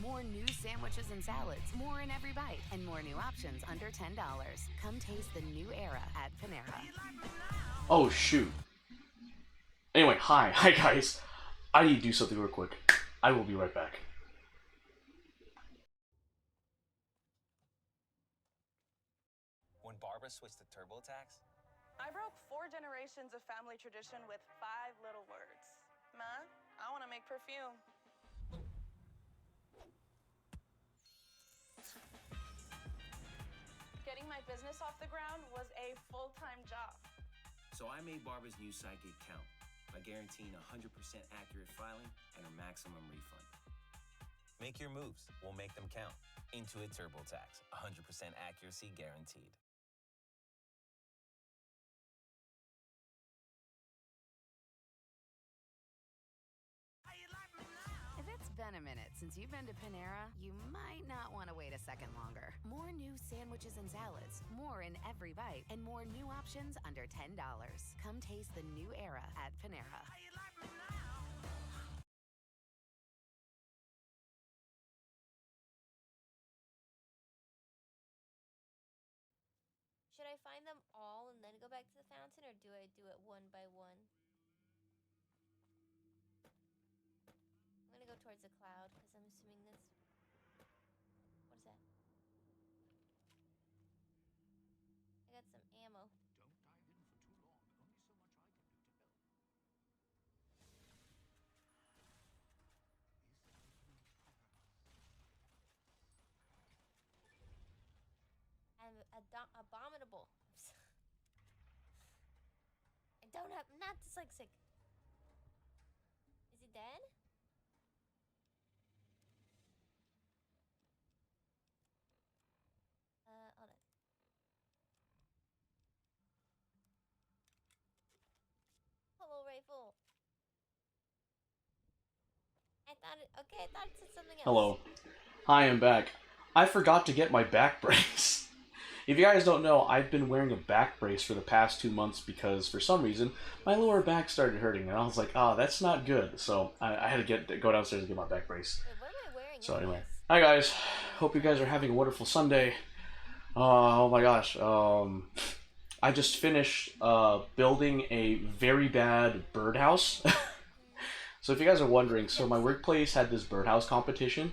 More new sandwiches and salads, more in every bite, and more new options under $10. Come taste the new era at Panera. Oh, shoot. Anyway, hi guys. I need to do something real quick. I will be right back. When Barbara switched to TurboTax, I broke 4 generations of family tradition with 5 little words. Ma, I want to make perfume. Getting my business off the ground was a full-time job. so I made Barbara's new sidekick count by guaranteeing 100% accurate filing and a maximum refund. Make your moves. We'll make them count. Intuit TurboTax. 100% accuracy guaranteed. If it's been a minute since you've been to Panera, you might not want to wait a second longer. More new sandwiches and salads, more in every bite, and more new options under $10. Come taste the new era at Panera. Should I find them all and then go back to the fountain, or do I do it one by one? I'm gonna go towards the cloud because I'm assuming this. What is that? I got some ammo. Don't dive in for too long. Only so much I can do to help. And abominable. I don't have. Not dyslexic. Is he dead? Hold on. Hello, rifle. I thought it. Okay, I thought it said something else. Hello. Hi, I'm back. I forgot to get my back brace. If you guys don't know, I've been wearing a back brace for the past 2 months because for some reason my lower back started hurting, and I was like, oh, that's not good. So I had to go downstairs and get my back brace. Wait, what am I wearing? So anyway, hi guys. Hope you guys are having a wonderful Sunday. Oh my gosh. I just finished building a very bad birdhouse. So if you guys are wondering, so my workplace had this birdhouse competition,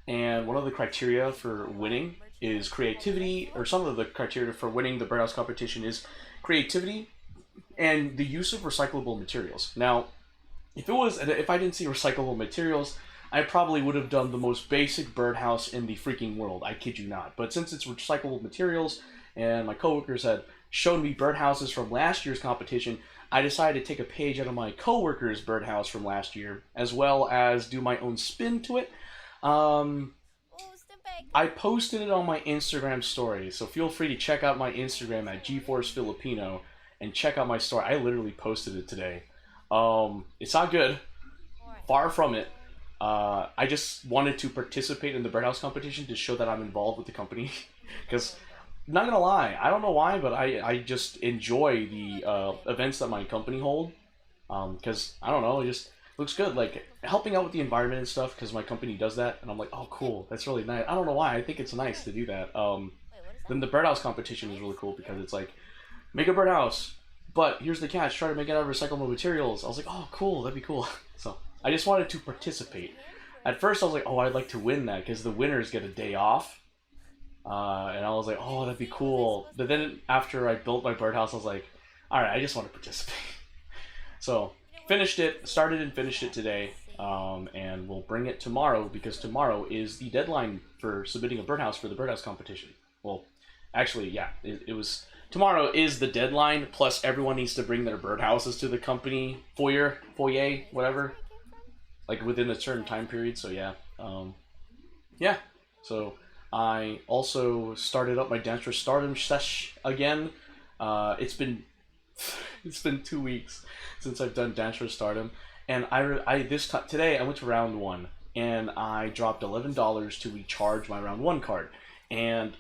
and one of the criteria for winning is creativity, or some of the criteria for winning the birdhouse competition is creativity and the use of recyclable materials. Now, if I didn't see recyclable materials, I probably would have done the most basic birdhouse in the freaking world. I kid you not. But since it's recyclable materials, and my coworkers had shown me birdhouses from last year's competition, I decided to take a page out of my coworkers' birdhouse from last year, as well as do my own spin to it. I posted it on my Instagram story, so feel free to check out my Instagram at GForceFilipino and check out my story. I literally posted it today. It's not good, far from it. I just wanted to participate in the birdhouse competition to show that I'm involved with the company, because not gonna lie, I don't know why, but I just enjoy the events that my company hold, because I don't know, it just looks good, like helping out with the environment and stuff, because my company does that, and I'm like, oh cool, that's really nice. I don't know why, I think it's nice to do that. Then the birdhouse competition is really cool because it's like, make a birdhouse, but here's the catch, try to make it out of recyclable materials. I was like, oh cool, that'd be cool. So I just wanted to participate. At first I was like, oh, I'd like to win that because the winners get a day off. And I was like, oh, that'd be cool. But then after I built my birdhouse, I was like, alright, I just want to participate. So started and finished it today. And we'll bring it tomorrow because tomorrow is the deadline for submitting a birdhouse for the birdhouse competition. Well, actually, yeah, it was... Tomorrow is the deadline, plus everyone needs to bring their birdhouses to the company foyer, whatever, like within a certain time period. So yeah, yeah. So I also started up my Dance for Stardom sesh again. It's been 2 weeks since I've done Dance for Stardom, and today I went to round 1 and I dropped $11 to recharge my round 1 card, and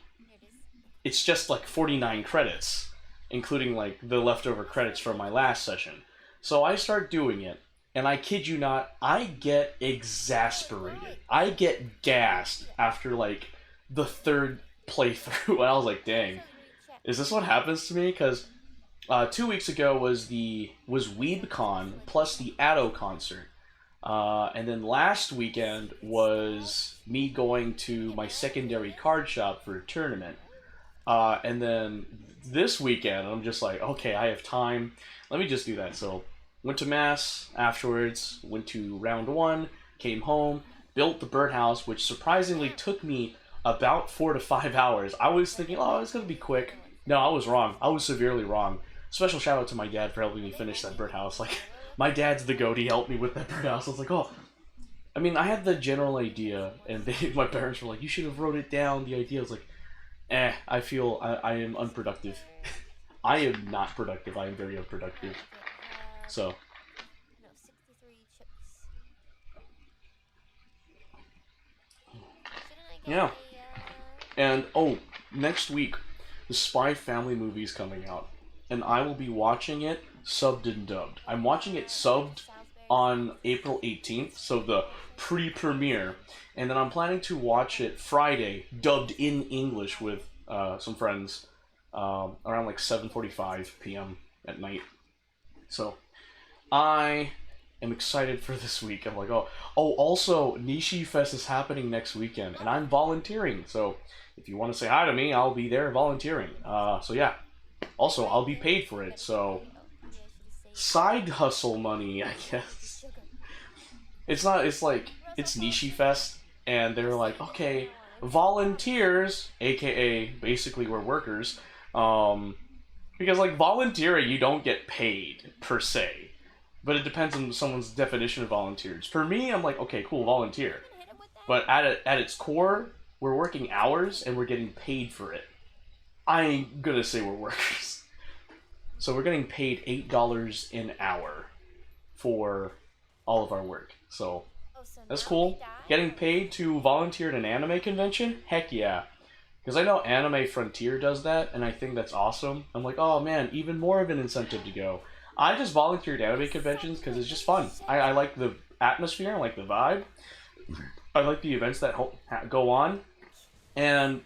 it's just like 49 credits, including like the leftover credits from my last session. So I start doing it, And I kid you not, I get exasperated. I get gassed after like the third playthrough. And I was like, dang, is this what happens to me? Because 2 weeks ago was WeebCon plus the Addo concert. And then last weekend was me going to my secondary card shop for a tournament. And then this weekend, I'm just like, okay, I have time. Let me just do that. So, went to Mass afterwards, went to round 1, came home, built the Birdhouse, which surprisingly took me about 4 to 5 hours. I was thinking, oh, it's going to be quick. No, I was wrong. I was severely wrong. Special shout out to my dad for helping me finish that Birdhouse. Like, my dad's the goat. He helped me with that Birdhouse. I was like, oh. I mean, I had the general idea, and my parents were like, you should have wrote it down. The idea was like, I feel I am unproductive. I am not productive. I am very unproductive. So. No, 63 chips. Yeah. And, oh, next week, the Spy Family movie is coming out. And I will be watching it subbed and dubbed. I'm watching it subbed on April 18th, so the pre-premiere. And then I'm planning to watch it Friday, dubbed in English with some friends, around like 7:45 p.m. at night. So, I am excited for this week. I'm like, oh, also, Nishi Fest is happening next weekend, and I'm volunteering. So, if you want to say hi to me, I'll be there volunteering. So yeah. Also, I'll be paid for it, so side hustle money, I guess. It's Nishi Fest, and they're like, okay, volunteers, aka basically we're workers, because like volunteering, you don't get paid per se, but it depends on someone's definition of volunteers. For me, I'm like, okay, cool, volunteer, but at its core, we're working hours and we're getting paid for it. I ain't gonna say we're workers. So we're getting paid $8 an hour for all of our work. So that's cool. Getting paid to volunteer at an anime convention? Heck yeah. Because I know Anime Frontier does that, and I think that's awesome. I'm like, oh man, even more of an incentive to go. I just volunteer at anime conventions because it's just fun. I like the atmosphere, I like the vibe. I like the events that go on. And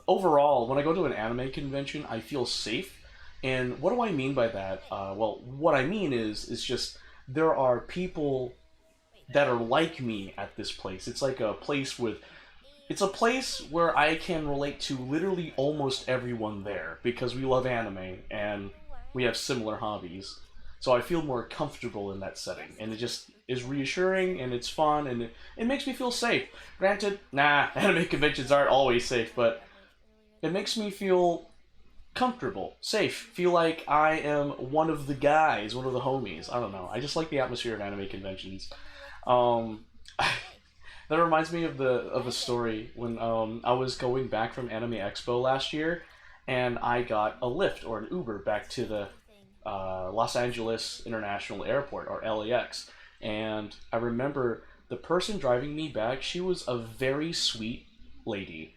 overall, when I go to an anime convention, I feel safe. And what do I mean by that? Well, what I mean is just there are people that are like me at this place. It's like a place it's a place where I can relate to literally almost everyone there because we love anime and we have similar hobbies. So I feel more comfortable in that setting, and it just is reassuring and it's fun and it makes me feel safe. Granted, anime conventions aren't always safe, but it makes me feel comfortable, safe, feel like I am one of the guys, one of the homies. I don't know. I just like the atmosphere of anime conventions. That reminds me of a story when I was going back from Anime Expo last year, and I got a Lyft or an Uber back to the Los Angeles International Airport, or LAX. And I remember the person driving me back, she was a very sweet lady.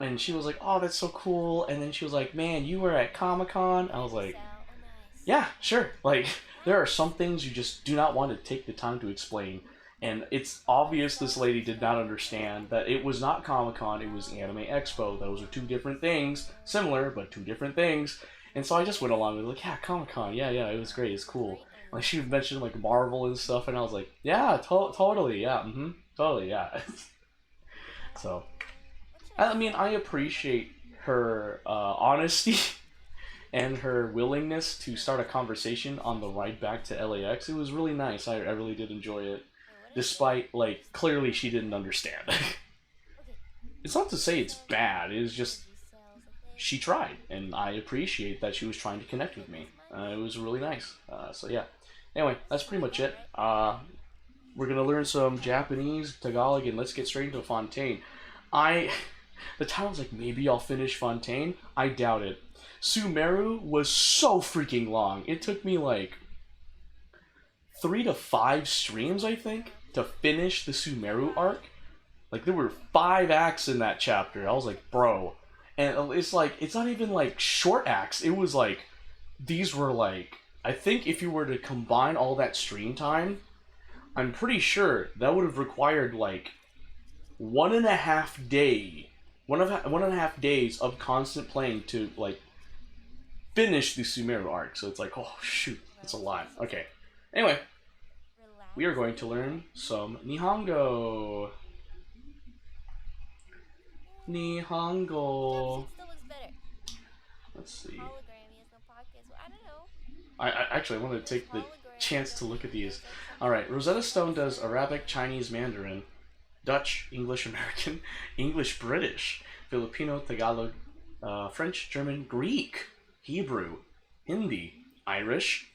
And she was like, oh, that's so cool. And then she was like, man, you were at Comic-Con? I was like, yeah, sure. Like, there are some things you just do not want to take the time to explain. And it's obvious this lady did not understand that it was not Comic-Con, it was Anime Expo. Those are two different things. Similar, but two different things. And so I just went along with it, like, yeah, Comic-Con, yeah, it was great, it's cool. Like, she mentioned, like, Marvel and stuff, and I was like, yeah, totally, yeah, totally, yeah. So, I mean, I appreciate her honesty and her willingness to start a conversation on the ride back to LAX. It was really nice, I really did enjoy it. Despite, like, clearly she didn't understand. It's not to say it's bad, it's just she tried, and I appreciate that she was trying to connect with me. It was really nice. So yeah. Anyway, that's pretty much it. We're gonna learn some Japanese, Tagalog, and let's get straight into Fontaine. The town's like, maybe I'll finish Fontaine. I doubt it. Sumeru was so freaking long. It took me like 3 to 5 streams, I think, to finish the Sumeru arc. Like, there were 5 acts in that chapter. I was like, bro. And it's like, it's not even like short acts. It was like, these were like I think if you were to combine all that stream time, I'm pretty sure that would have required like 1.5 day, 1.5 days of constant playing to like finish the Sumeru arc. So it's like, oh shoot, that's a lot. Okay. Anyway, we are going to learn some Nihongo. Nihongo. Still looks better. Let's see. Hologrammy has no pockets. Well, I don't know. I actually wanted to take the chance to look at these. Alright, Rosetta Stone does Arabic, Chinese, Mandarin, Dutch, English, American, English, British, Filipino, Tagalog, French, German, Greek, Hebrew, Hindi, Irish,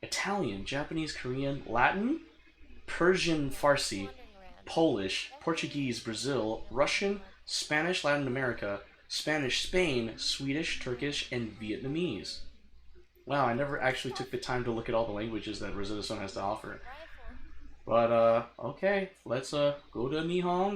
Italian, Japanese, Korean, Latin, Persian, Farsi, Polish, Portuguese, Brazil, Russian, Spanish, Latin America, Spanish, Spain, Swedish, Turkish, and Vietnamese. Wow, I never actually took the time to look at all the languages that Rosetta Stone has to offer. But, okay, let's go to Nihon.